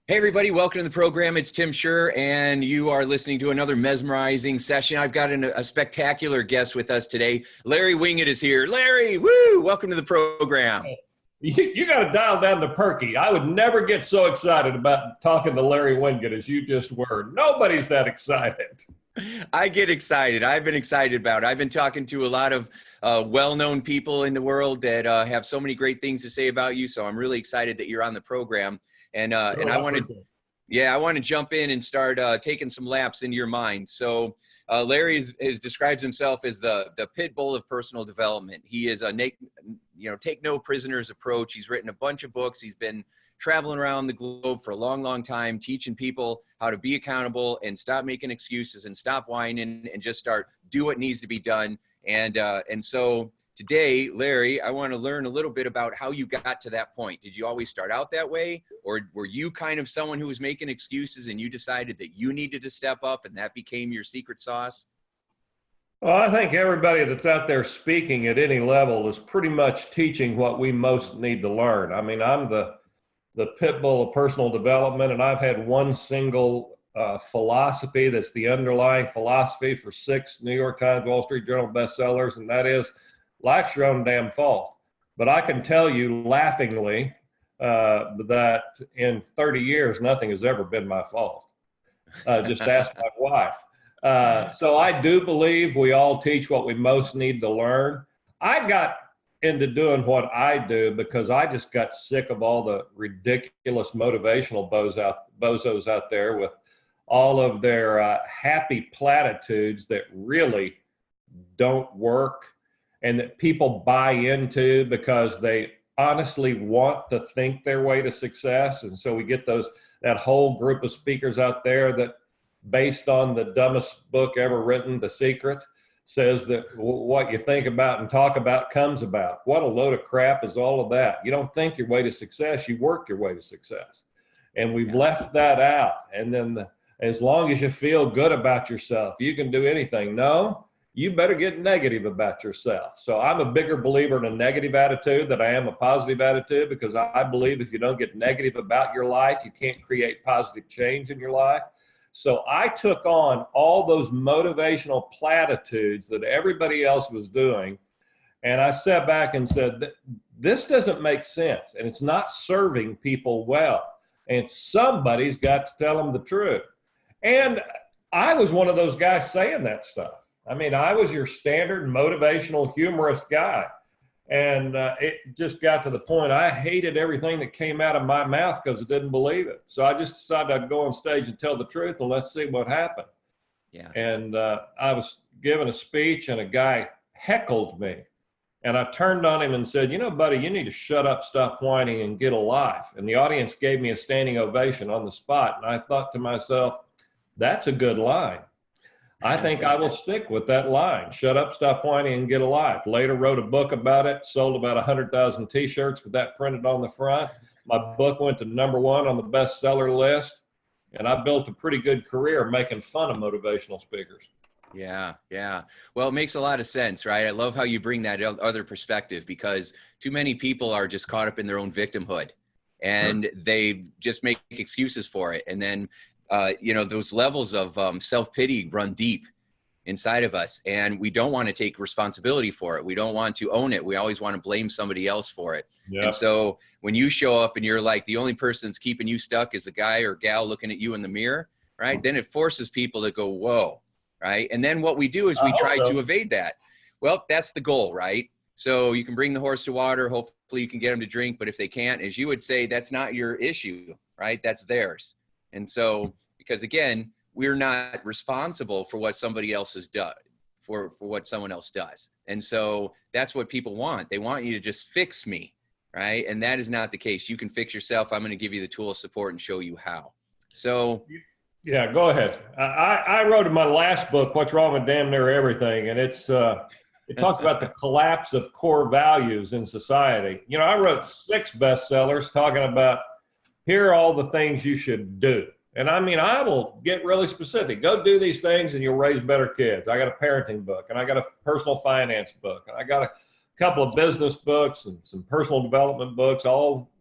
Hey everybody, welcome to the program. It's Tim Shurr, and you are listening to another mesmerizing session. I've got a spectacular guest with us today. Larry Winget is here. Larry, woo! Welcome to the program. You got to dial down the perky. I would never get so excited about talking to Larry Winget as you just were. Nobody's that excited. I get excited. I've been excited about it. I've been talking to a lot of well-known people in the world that have so many great things to say about you. So I'm really excited that you're on the program. And I want to jump in and start taking some laps into your mind. So Larry describes himself as the Pitbull of personal development. He is a take no prisoners approach. He's written a bunch of books. He's been traveling around the globe for a long, long time, teaching people how to be accountable and stop making excuses and stop whining and just do what needs to be done. And so today, Larry, I want to learn a little bit about how you got to that point. Did you always start out that way? Or were you kind of someone who was making excuses and you decided that you needed to step up and that became your secret sauce? Well, I think everybody that's out there speaking at any level is pretty much teaching what we most need to learn. I mean, I'm the Pitbull of personal development, and I've had one single philosophy that's the underlying philosophy for 6 New York Times, Wall Street Journal bestsellers, and that is, life's your own damn fault. But I can tell you laughingly that in 30 years, nothing has ever been my fault. Just ask my wife. So I do believe we all teach what we most need to learn. I got into doing what I do because I just got sick of all the ridiculous motivational bozos out there with all of their happy platitudes that really don't work and that people buy into because they honestly want to think their way to success. And so we get that whole group of speakers out there that, based on the dumbest book ever written, The Secret, says that what you think about and talk about comes about. What a load of crap is all of that. You don't think your way to success, you work your way to success. And we've left that out. And then as long as you feel good about yourself, you can do anything. No, you better get negative about yourself. So I'm a bigger believer in a negative attitude than I am a positive attitude, because I believe if you don't get negative about your life, you can't create positive change in your life. So I took on all those motivational platitudes that everybody else was doing, and I sat back and said, this doesn't make sense, and it's not serving people well, and somebody's got to tell them the truth. And I was one of those guys saying that stuff. I mean, I was your standard motivational humorist guy. And it just got to the point I hated everything that came out of my mouth because I didn't believe it. So I just decided I'd go on stage and tell the truth, and let's see what happened. Yeah. And I was giving a speech, and a guy heckled me. And I turned on him and said, you know, buddy, you need to shut up, stop whining, and get a life. And the audience gave me a standing ovation on the spot. And I thought to myself, that's a good line. I think I will stick with that line. Shut up, stop whining, and get a life. Later wrote a book about it, sold about 100,000 t-shirts with that printed on the front. My book went to #1 on the bestseller list, and I built a pretty good career making fun of motivational speakers. Yeah. Well, it makes a lot of sense, right? I love how you bring that other perspective, because too many people are just caught up in their own victimhood, and they just make excuses for it. And then those levels of self-pity run deep inside of us, and we don't want to take responsibility for it. We don't want to own it. We always want to blame somebody else for it. Yep. And so when you show up and you're like, the only person that's keeping you stuck is the guy or gal looking at you in the mirror, right? Then it forces people to go, whoa, right? And then what we do is we try to evade that. Well, that's the goal, right? So you can bring the horse to water. Hopefully you can get them to drink. But if they can't, as you would say, that's not your issue, right? That's theirs. And so, because again, we're not responsible for what somebody else has done, for what someone else does. And so that's what people want. They want you to just fix me, right? And that is not the case. You can fix yourself. I'm going to give you the tools, support, and show you how. So yeah, go ahead. I wrote in my last book, What's Wrong with Damn Near Everything, and it talks about the collapse of core values in society. You know, I wrote 6 bestsellers talking about, here are all the things you should do. And I mean, I will get really specific. Go do these things and you'll raise better kids. I got a parenting book, and I got a personal finance book, and I got a couple of business books and some personal development books, all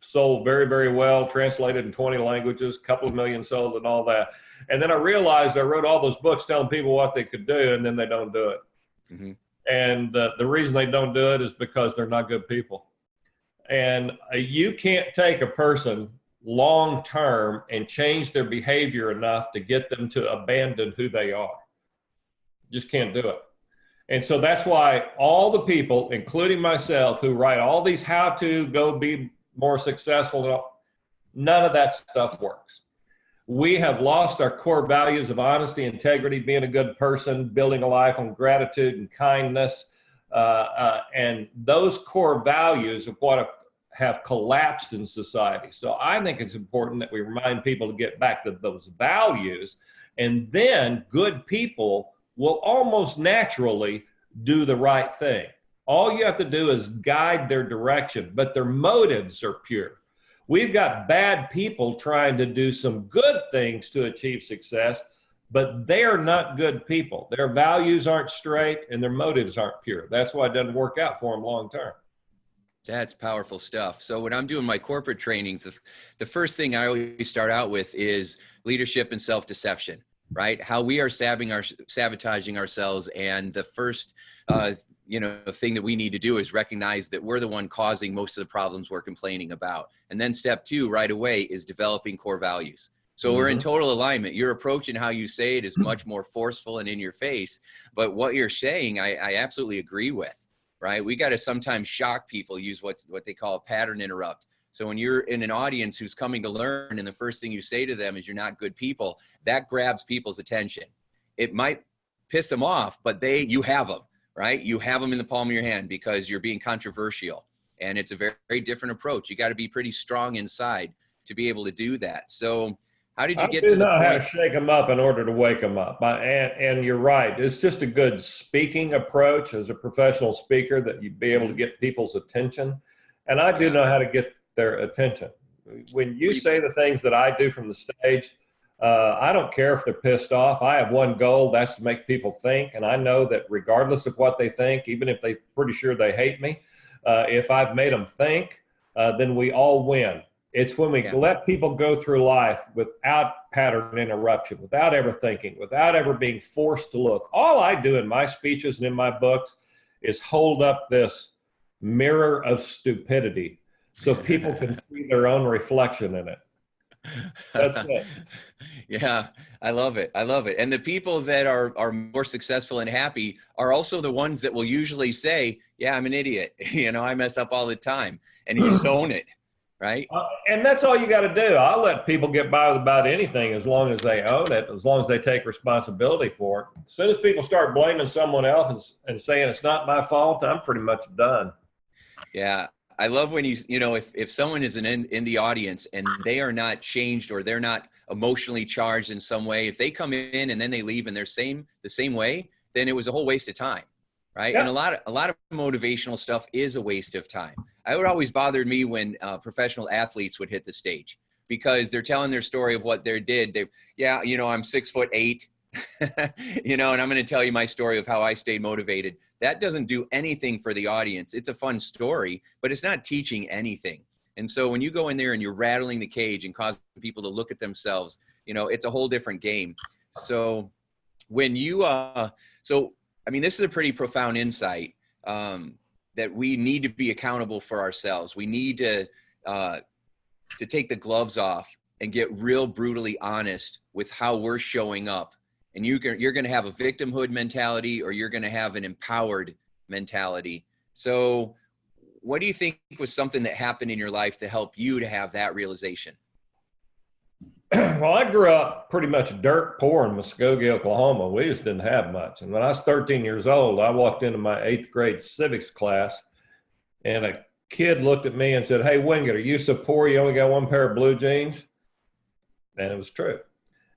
sold very, very well, translated in 20 languages, a couple of million sold and all that. And then I realized I wrote all those books telling people what they could do, and then they don't do it. Mm-hmm. And the reason they don't do it is because they're not good people. And you can't take a person long term and change their behavior enough to get them to abandon who they are. Just can't do it. And so that's why all the people, including myself, who write all these how to go be more successful, none of that stuff works. We have lost our core values of honesty, integrity, being a good person, building a life on gratitude and kindness. And those core values of what have collapsed in society. So I think it's important that we remind people to get back to those values, and then good people will almost naturally do the right thing. All you have to do is guide their direction, but their motives are pure. We've got bad people trying to do some good things to achieve success, but they're not good people. Their values aren't straight and their motives aren't pure. That's why it doesn't work out for them long term. That's powerful stuff. So when I'm doing my corporate trainings, the first thing I always start out with is leadership and self-deception, right? How we are sabotaging ourselves. And the first, thing that we need to do is recognize that we're the one causing most of the problems we're complaining about. And then step two right away is developing core values. So we're in total alignment. Your approach and how you say it is much more forceful and in your face. But what you're saying, I absolutely agree with. Right? We got to sometimes shock people, use what they call a pattern interrupt. So when you're in an audience who's coming to learn and the first thing you say to them is you're not good people, that grabs people's attention. It might piss them off, but you have them, right? You have them in the palm of your hand because you're being controversial. And it's a very, very different approach. You got to be pretty strong inside to be able to do that. So how did you get to the point? I do know how to shake them up in order to wake them up. And you're right. It's just a good speaking approach as a professional speaker that you'd be able to get people's attention. And I do know how to get their attention. When you say the things that I do from the stage, I don't care if they're pissed off. I have one goal, that's to make people think. And I know that regardless of what they think, even if they're pretty sure they hate me, if I've made them think, then we all win. It's when we let people go through life without pattern interruption, without ever thinking, without ever being forced to look. All I do in my speeches and in my books is hold up this mirror of stupidity so people can see their own reflection in it. That's it. Yeah, I love it. I love it. And the people that are more successful and happy are also the ones that will usually say, yeah, I'm an idiot. I mess up all the time. And you just own it. Right. And that's all you got to do. I'll let people get by with about anything as long as they own it, as long as they take responsibility for it. As soon as people start blaming someone else and saying it's not my fault, I'm pretty much done. Yeah. I love when if someone is in the audience and they are not changed or they're not emotionally charged in some way, if they come in and then they leave and they're the same way, then it was a whole waste of time. Right. Yeah. And a lot of motivational stuff is a waste of time. It would always bother me when professional athletes would hit the stage because they're telling their story of what they did. I'm 6'8", and I'm going to tell you my story of how I stayed motivated. That doesn't do anything for the audience. It's a fun story, but it's not teaching anything. And so when you go in there and you're rattling the cage and causing people to look at themselves, it's a whole different game. So when you, this is a pretty profound insight that we need to be accountable for ourselves. We need to take the gloves off and get real brutally honest with how we're showing up. And you're going to have a victimhood mentality or you're going to have an empowered mentality. So what do you think was something that happened in your life to help you to have that realization? Well, I grew up pretty much dirt poor in Muskogee, Oklahoma. We just didn't have much. And when I was 13 years old, I walked into my 8th grade civics class and a kid looked at me and said, "Hey, Winget, are you so poor you only got one pair of blue jeans?" And it was true.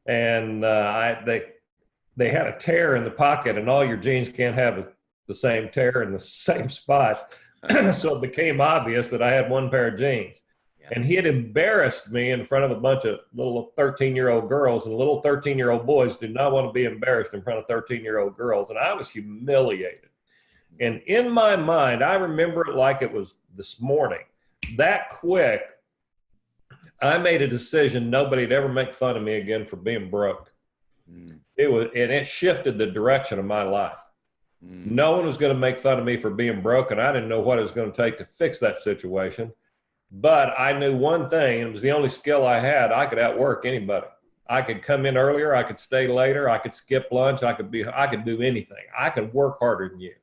And they had a tear in the pocket, and all your jeans can't have the same tear in the same spot. So it became obvious that I had one pair of jeans. And he had embarrassed me in front of a bunch of little 13-year-old girls, and little 13-year-old boys do not want to be embarrassed in front of 13-year-old girls. And I was humiliated. And in my mind, I remember it like it was this morning. That quick, I made a decision nobody'd ever make fun of me again for being broke. And it shifted the direction of my life. No one was going to make fun of me for being broke, and I didn't know what it was going to take to fix that situation. But I knew one thing, and it was the only skill I had: I could outwork anybody. I could come in earlier, I could stay later, I could skip lunch, I could do anything. I could work harder than you.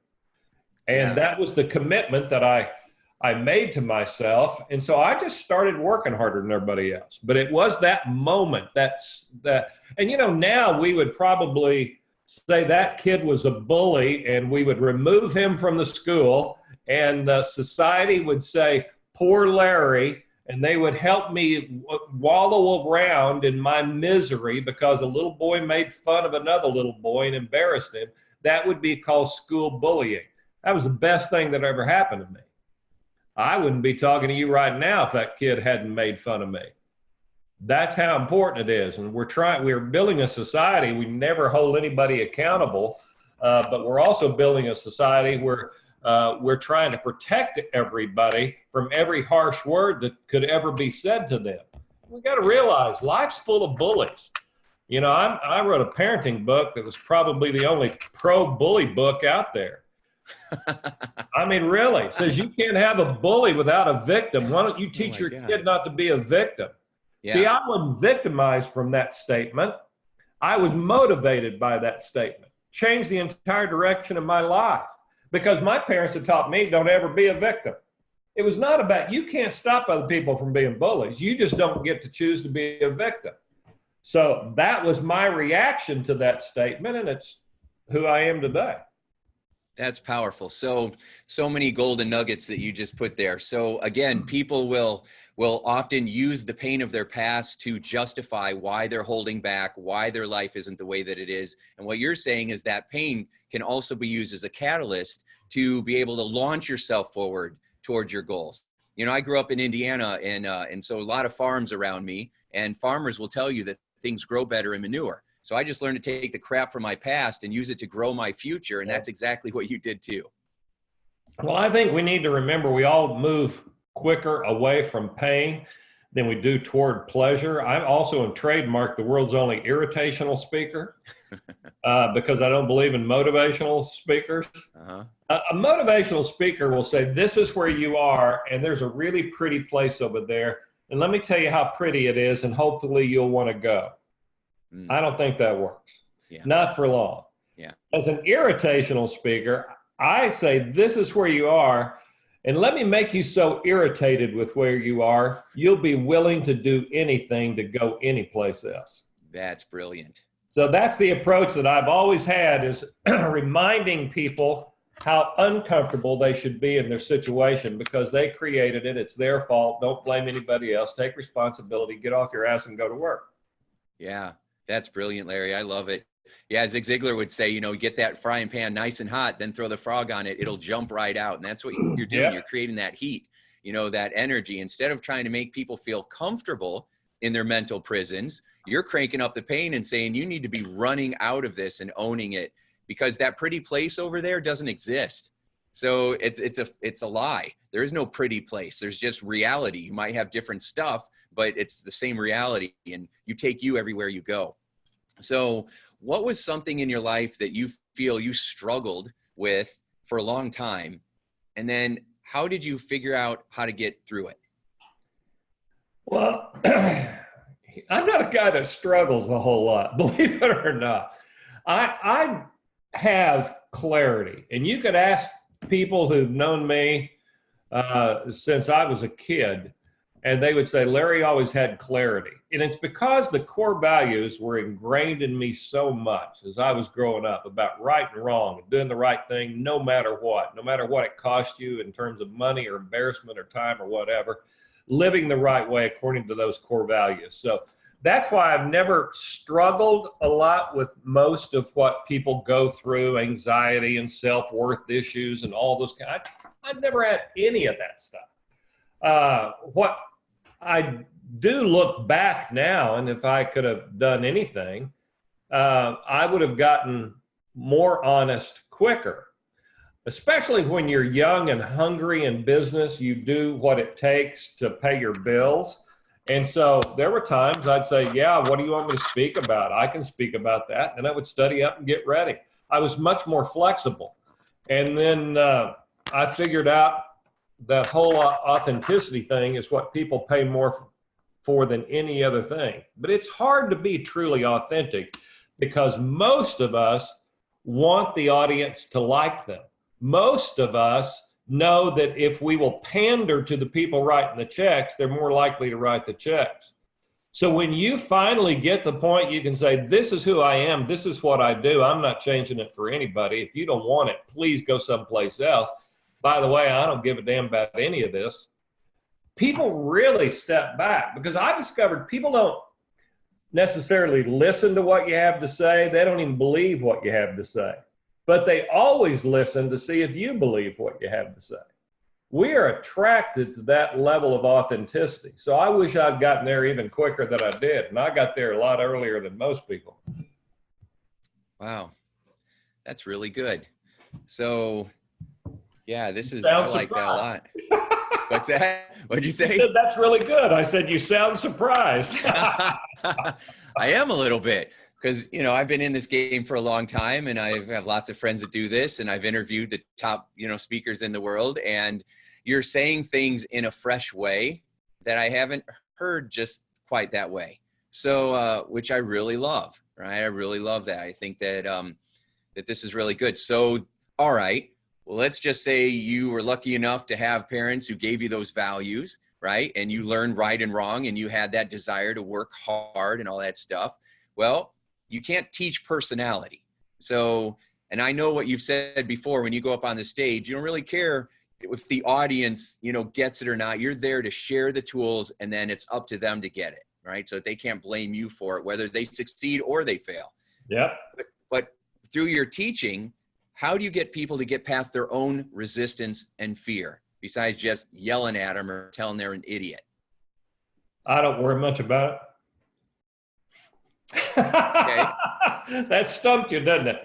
And that was the commitment that I made to myself. And so I just started working harder than everybody else. But it was that moment and now we would probably say that kid was a bully, and we would remove him from the school, and society would say, poor Larry, and they would help me wallow around in my misery because a little boy made fun of another little boy and embarrassed him. That would be called school bullying. That was the best thing that ever happened to me. I wouldn't be talking to you right now if that kid hadn't made fun of me. That's how important it is. And we're building a society. We never hold anybody accountable, but we're also building a society where we're trying to protect everybody from every harsh word that could ever be said to them. We got to realize life's full of bullies. I wrote a parenting book that was probably the only pro-bully book out there. I mean, really, it says you can't have a bully without a victim. Why don't you teach your kid not to be a victim? Yeah. See, I wasn't victimized from that statement. I was motivated by that statement. Changed the entire direction of my life because my parents had taught me don't ever be a victim. It was not about, you can't stop other people from being bullies. You just don't get to choose to be a victim. So that was my reaction to that statement, and it's who I am today. That's powerful. So many golden nuggets that you just put there. So again, people will often use the pain of their past to justify why they're holding back, why their life isn't the way that it is. And what you're saying is that pain can also be used as a catalyst to be able to launch yourself forward towards your goals. I grew up in Indiana, and so a lot of farms around me, and farmers will tell you that things grow better in manure. So I just learned to take the crap from my past and use it to grow my future. And that's exactly what you did too. Well, I think we need to remember we all move quicker away from pain than we do toward pleasure. I'm also in trademark the world's only irritational speaker because I don't believe in motivational speakers. A motivational speaker will say, this is where you are, and there's a really pretty place over there. And let me tell you how pretty it is, and hopefully you'll want to go. I don't think that works. Not for long. As an irritational speaker, I say, this is where you are, and let me make you so irritated with where you are, you'll be willing to do anything to go anyplace else. That's brilliant. So that's the approach that I've always had, is reminding people how uncomfortable they should be in their situation because they created it. It's their fault. Don't blame anybody else. Take responsibility. Get off your ass and go to work. Yeah. That's brilliant, Larry. I love it. Yeah, Zig Ziglar would say, get that frying pan nice and hot, then throw the frog on it. It'll jump right out. And that's what you're doing. Yeah. You're creating that heat, that energy. Instead of trying to make people feel comfortable in their mental prisons, you're cranking up the pain and saying you need to be running out of this and owning it because that pretty place over there doesn't exist. So it's a lie. There is no pretty place. There's just reality. You might have different stuff, but it's the same reality, and you take you everywhere you go. So what was something in your life that you feel you struggled with for a long time? And then how did you figure out how to get through it? Well, I'm not a guy that struggles a whole lot, believe it or not. I have clarity, and you could ask people who've known me since I was a kid, and they would say, Larry always had clarity. And it's because the core values were ingrained in me so much as I was growing up about right and wrong, and doing the right thing no matter what it cost you in terms of money or embarrassment or time or whatever, living the right way according to those core values. So that's why I've never struggled a lot with most of what people go through, anxiety and self-worth issues and all those kind. I've never had any of that stuff. What I do look back now, and if I could have done anything, I would have gotten more honest quicker, especially when you're young and hungry in business. You do what it takes to pay your bills. And so there were times I'd say, yeah, what do you want me to speak about? I can speak about that. And I would study up and get ready. I was much more flexible. And then I figured out that whole authenticity thing is what people pay more for than any other thing. But it's hard to be truly authentic because most of us want the audience to like them. Most of us know that if we will pander to the people writing the checks, they're more likely to write the checks. So when you finally get the point, you can say, this is who I am. This is what I do. I'm not changing it for anybody. If you don't want it, please go someplace else. By the way, I don't give a damn about any of this. People really step back because I discovered people don't necessarily listen to what you have to say. They don't even believe what you have to say. But they always listen to see if you believe what you have to say. We are attracted to that level of authenticity. So I wish I'd gotten there even quicker than I did. And I got there a lot earlier than most people. Wow. That's really good. So, yeah, this is, I like that a lot. What's that? What'd you say? You said, that's really good. I said, you sound surprised. I am a little bit. Because, you know, I've been in this game for a long time and I have lots of friends that do this and I've interviewed the top, you know, speakers in the world, and you're saying things in a fresh way that I haven't heard just quite that way. So, which I really love, right? I really love that. I think that, that this is really good. So, all right, well, let's just say you were lucky enough to have parents who gave you those values, right? And you learned right and wrong and you had that desire to work hard and all that stuff. Well, you can't teach personality. So, and I know what you've said before, when you go up on the stage, you don't really care if the audience, you know, gets it or not. You're there to share the tools and then it's up to them to get it, right? So that they can't blame you for it, whether they succeed or they fail. Yeah. But through your teaching, how do you get people to get past their own resistance and fear besides just yelling at them or telling they're an idiot? I don't worry much about it. Okay. That stumped you, doesn't it?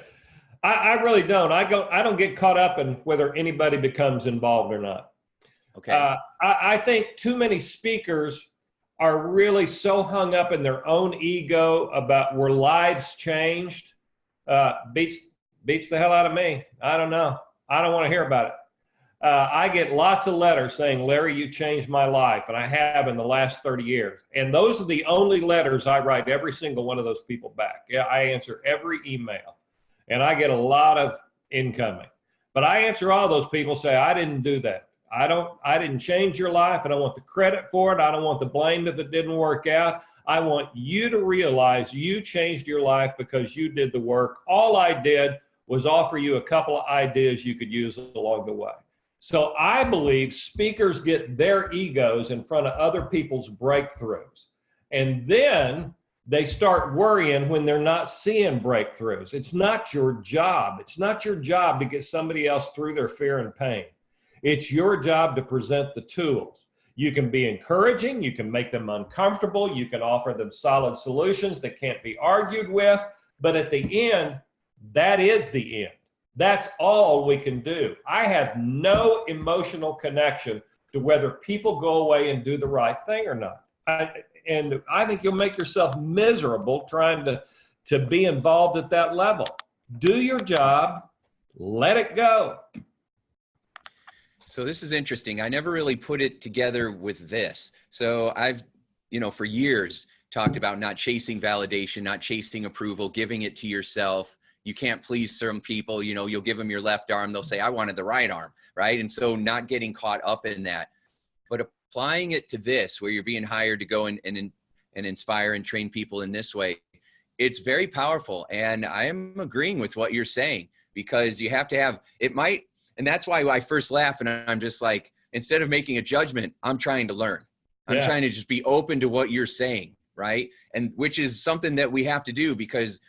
I really don't. I don't get caught up in whether anybody becomes involved or not. Okay. I think too many speakers are really so hung up in their own ego about were lives changed. Beats the hell out of me. I don't know. I don't want to hear about it. I get lots of letters saying, Larry, you changed my life. And I have in the last 30 years. And those are the only letters I write every single one of those people back. Yeah, I answer every email. And I get a lot of incoming. But I answer all those people, say, I didn't do that. I didn't change your life. I don't want the credit for it. I don't want the blame if it didn't work out. I want you to realize you changed your life because you did the work. All I did was offer you a couple of ideas you could use along the way. So I believe speakers get their egos in front of other people's breakthroughs. And then they start worrying when they're not seeing breakthroughs. It's not your job. It's not your job to get somebody else through their fear and pain. It's your job to present the tools. You can be encouraging. You can make them uncomfortable. You can offer them solid solutions that can't be argued with. But at the end, that is the end. That's all we can do. I have no emotional connection to whether people go away and do the right thing or not. And I think you'll make yourself miserable trying to be involved at that level. Do your job, let it go. So this is interesting. I never really put it together with this. So I've, you know, for years talked about not chasing validation, not chasing approval, giving it to yourself. You can't please some people, you know, you'll give them your left arm. They'll say, I wanted the right arm, right? And so not getting caught up in that, but applying it to this, where you're being hired to go and inspire and train people in this way, it's very powerful. And I am agreeing with what you're saying, because you have to have, it might, and that's why I first laugh and I'm just like, instead of making a judgment, I'm trying to learn. I'm trying to just be open to what you're saying, right? And which is something that we have to do, because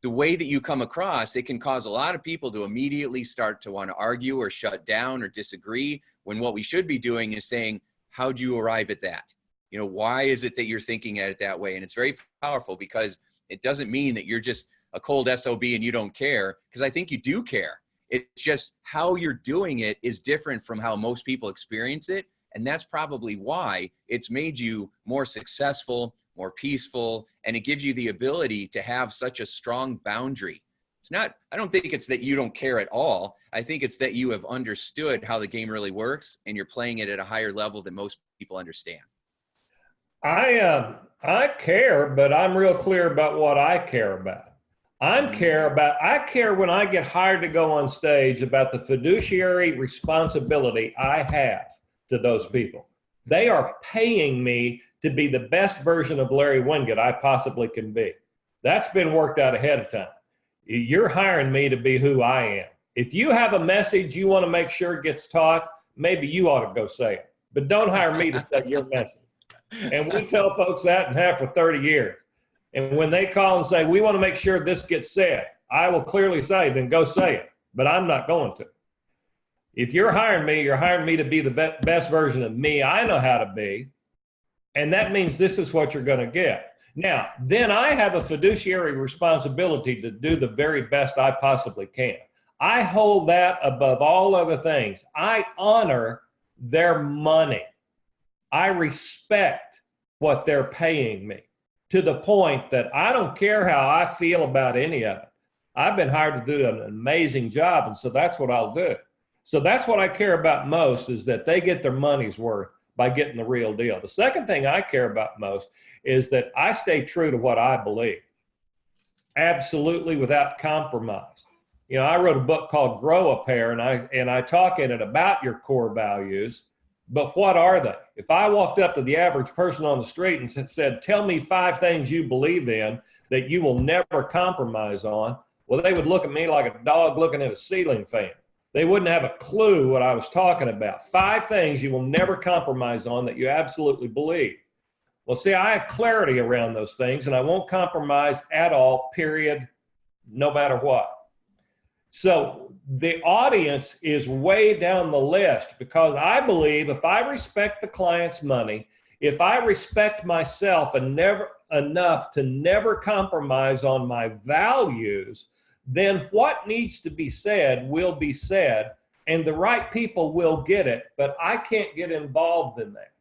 the way that you come across, it can cause a lot of people to immediately start to want to argue or shut down or disagree, when what we should be doing is saying, how'd you arrive at that? You know, why is it that you're thinking at it that way? And it's very powerful, because it doesn't mean that you're just a cold SOB and you don't care, because I think you do care. It's just how you're doing it is different from how most people experience it. And that's probably why it's made you more successful, more peaceful, and it gives you the ability to have such a strong boundary. It's not, I don't think it's that you don't care at all. I think it's that you have understood how the game really works and you're playing it at a higher level than most people understand. I care, but I'm real clear about what I care about. I care when I get hired to go on stage about the fiduciary responsibility I have to those people. They are paying me to be the best version of Larry Winget I possibly can be. That's been worked out ahead of time. You're hiring me to be who I am. If you have a message you want to make sure gets taught, maybe you ought to go say it. But don't hire me to say your message. And we tell folks that and have for 30 years. And when they call and say, we want to make sure this gets said, I will clearly say, then go say it. But I'm not going to. If you're hiring me to be the best version of me I know how to be. And that means this is what you're going to get. Now, then I have a fiduciary responsibility to do the very best I possibly can. I hold that above all other things. I honor their money. I respect what they're paying me to the point that I don't care how I feel about any of it. I've been hired to do an amazing job, and so that's what I'll do. So that's what I care about most, is that they get their money's worth by getting the real deal. The second thing I care about most is that I stay true to what I believe, absolutely without compromise. You know, I wrote a book called Grow a Pair, and I talk in it about your core values, but what are they? If I walked up to the average person on the street and said, tell me 5 things you believe in that you will never compromise on, well, they would look at me like a dog looking at a ceiling fan. They wouldn't have a clue what I was talking about. 5 things you will never compromise on that you absolutely believe. Well, see, I have clarity around those things, and I won't compromise at all, period, no matter what. So the audience is way down the list, because I believe if I respect the client's money, if I respect myself enough to never compromise on my values, then what needs to be said will be said, and the right people will get it, but I can't get involved in that.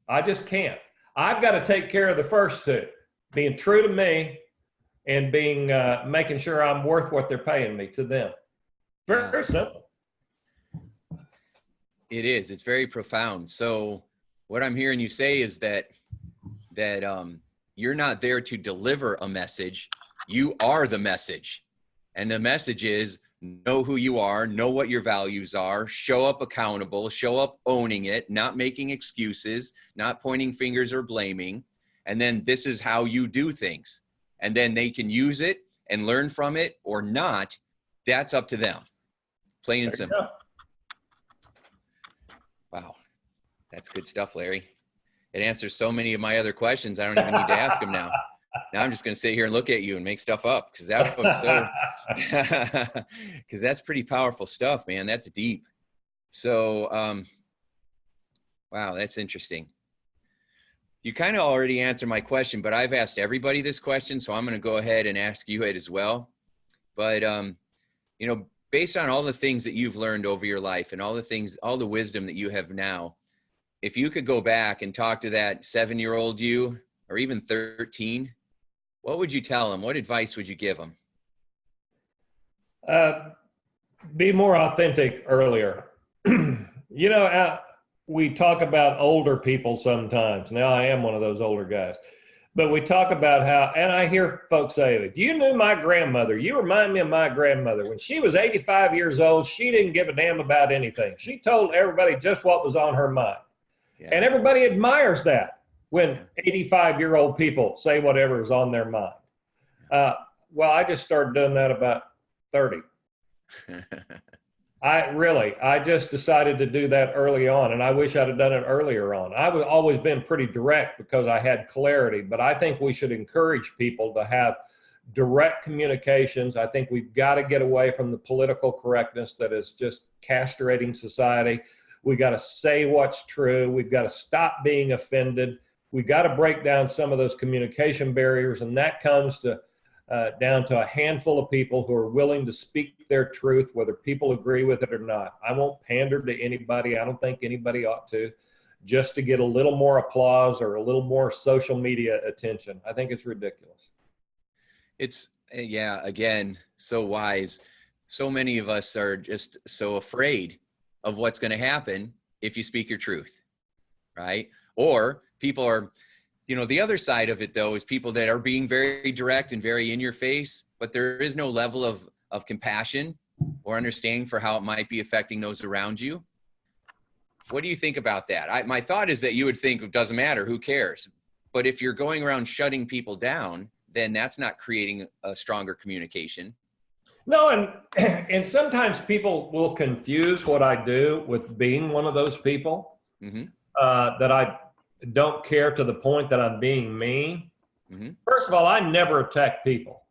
I just can't. I've got to take care of the first 2, being true to me and being making sure I'm worth what they're paying me to them. Very, very simple. It is. It's very profound. So what I'm hearing you say is that you're not there to deliver a message. You are the message. And the message is, know who you are, know what your values are, show up accountable, show up owning it, not making excuses, not pointing fingers or blaming. And then this is how you do things. And then they can use it and learn from it or not. That's up to them. Plain and simple. Wow. That's good stuff, Larry. It answers so many of my other questions. I don't even need to ask them now. Now I'm just going to sit here and look at you and make stuff up, because that was so, because that's pretty powerful stuff, man. That's deep. So, wow, that's interesting. You kind of already answered my question, but I've asked everybody this question, so I'm going to go ahead and ask you it as well. But, you know, based on all the things that you've learned over your life and all the things, all the wisdom that you have now, if you could go back and talk to that 7-year-old you, or even 13, what would you tell him? What advice would you give him? Be more authentic earlier. You know, we talk about older people sometimes. Now I am one of those older guys. But we talk about how, and I hear folks say, if you knew my grandmother, you remind me of my grandmother. When she was 85 years old, she didn't give a damn about anything. She told everybody just what was on her mind. Yeah. And everybody admires that when 85-year-old people say whatever is on their mind. Well, I just started doing that about 30. I just decided to do that early on, and I wish I'd have done it earlier on. I've always been pretty direct because I had clarity, but I think we should encourage people to have direct communications. I think we've got to get away from the political correctness that is just castrating society. We got to say what's true. We've got to stop being offended. We've got to break down some of those communication barriers, and that comes to down to a handful of people who are willing to speak their truth, whether people agree with it or not. I won't pander to anybody. I don't think anybody ought to, just to get a little more applause or a little more social media attention. I think it's ridiculous. It's, yeah, again, so wise. So many of us are just so afraid of what's going to happen if you speak your truth, right? Or people are, you know, the other side of it, though, is people that are being very direct and very in your face, but there is no level of compassion or understanding for how it might be affecting those around you. What do you think about that? My thought is that you would think it doesn't matter, who cares? But if you're going around shutting people down, then that's not creating a stronger communication. No, and sometimes people will confuse what I do with being one of those people, that I don't care to the point that I'm being mean. First of all, I never attack people.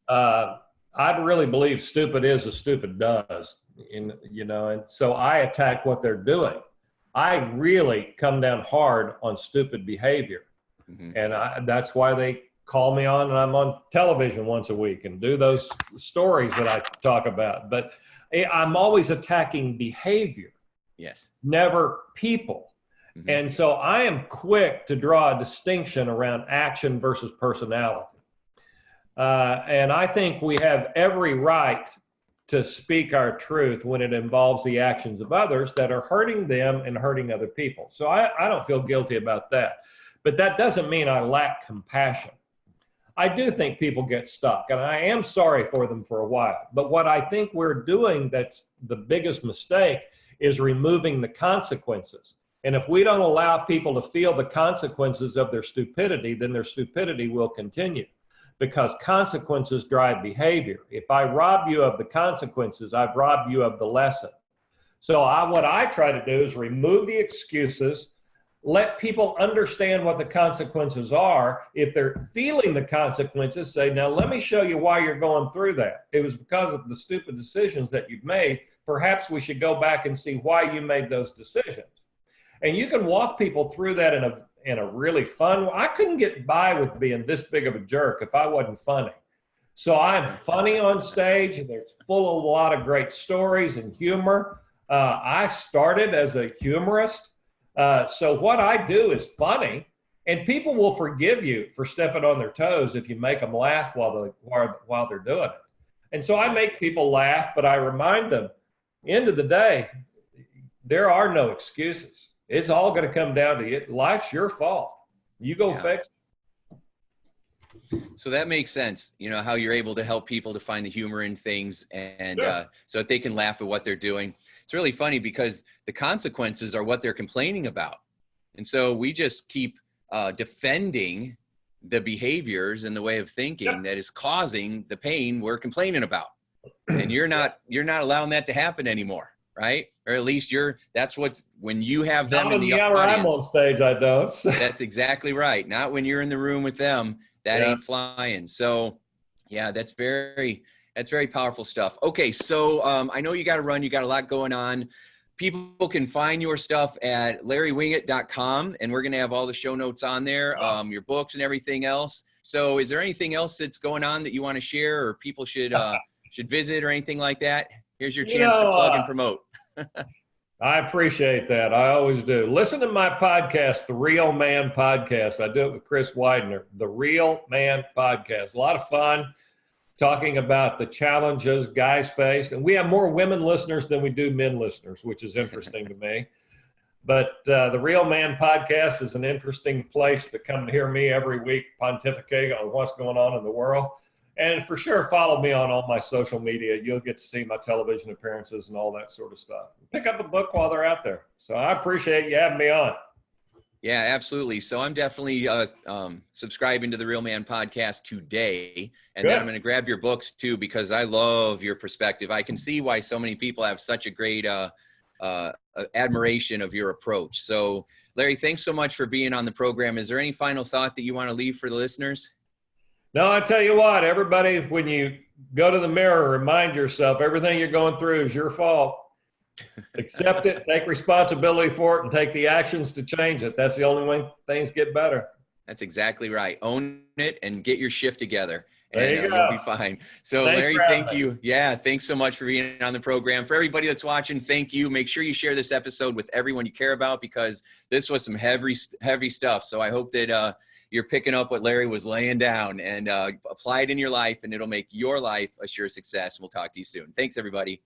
I really believe stupid is as stupid does, and so I attack what they're doing. I really come down hard on stupid behavior, and that's why they call me on, and I'm on television once a week and do those stories that I talk about. But I'm always attacking behavior, never people. And so I am quick to draw a distinction around action versus personality. And I think we have every right to speak our truth when it involves the actions of others that are hurting them and hurting other people. So I don't feel guilty about that. But that doesn't mean I lack compassion. I do think people get stuck, and I am sorry for them for a while. But what I think we're doing that's the biggest mistake is removing the consequences. And if we don't allow people to feel the consequences of their stupidity, then their stupidity will continue, because consequences drive behavior. If I rob you of the consequences, I've robbed you of the lesson. So what I try to do is remove the excuses, let people understand what the consequences are. If they're feeling the consequences, say, now let me show you why you're going through that. It was because of the stupid decisions that you've made. Perhaps we should go back and see why you made those decisions. And you can walk people through that in a really fun way. I couldn't get by with being this big of a jerk if I wasn't funny. So I'm funny on stage, and it's full of a lot of great stories and humor. I started as a humorist. So what I do is funny, and people will forgive you for stepping on their toes if you make them laugh while they're doing it. And so I make people laugh, but I remind them, end of the day, there are no excuses. It's all going to come down to you. Life's your fault. You go fix it. So that makes sense. You know, how you're able to help people to find the humor in things, and so that they can laugh at what they're doing. It's really funny because the consequences are what they're complaining about. And so we just keep defending the behaviors and the way of thinking that is causing the pain we're complaining about. And you're not allowing that to happen anymore, right? Or at least that's what's, when you have them in the audience. I'm on stage, I don't. That's exactly right. Not when you're in the room with them. That ain't flying. So yeah, that's very powerful stuff. Okay. So I know you got to run, you got a lot going on. People can find your stuff at larrywinget.com, and we're going to have all the show notes on there, your books and everything else. So is there anything else that's going on that you want to share, or people should visit, or anything like that? Here's your chance to plug and promote. I appreciate that. I always do. Listen to my podcast, The Real Man Podcast. I do it with Chris Widener, The Real Man Podcast. A lot of fun talking about the challenges guys face. And we have more women listeners than we do men listeners, which is interesting to me. But The Real Man Podcast is an interesting place to come and hear me every week pontificate on what's going on in the world. And for sure, follow me on all my social media. You'll get to see my television appearances and all that sort of stuff. Pick up a book while they're out there. So I appreciate you having me on. Yeah, absolutely. So I'm definitely subscribing to the Real Man Podcast today. And then I'm going to grab your books too, because I love your perspective. I can see why so many people have such a great admiration of your approach. So Larry, thanks so much for being on the program. Is there any final thought that you want to leave for the listeners? No, I tell you what, everybody, when you go to the mirror, remind yourself everything you're going through is your fault. Accept it, take responsibility for it, and take the actions to change it. That's the only way things get better. That's exactly right. Own it and get your shift together. There and you you'll be go. fine. So Thanks Larry, for having thank me. you. Yeah, thanks so much for being on the program. For everybody that's watching, thank you. Make sure you share this episode with everyone you care about, because this was some heavy stuff. So I hope that you're picking up what Larry was laying down and apply it in your life, and it'll make your life a sure success. We'll talk to you soon. Thanks, everybody.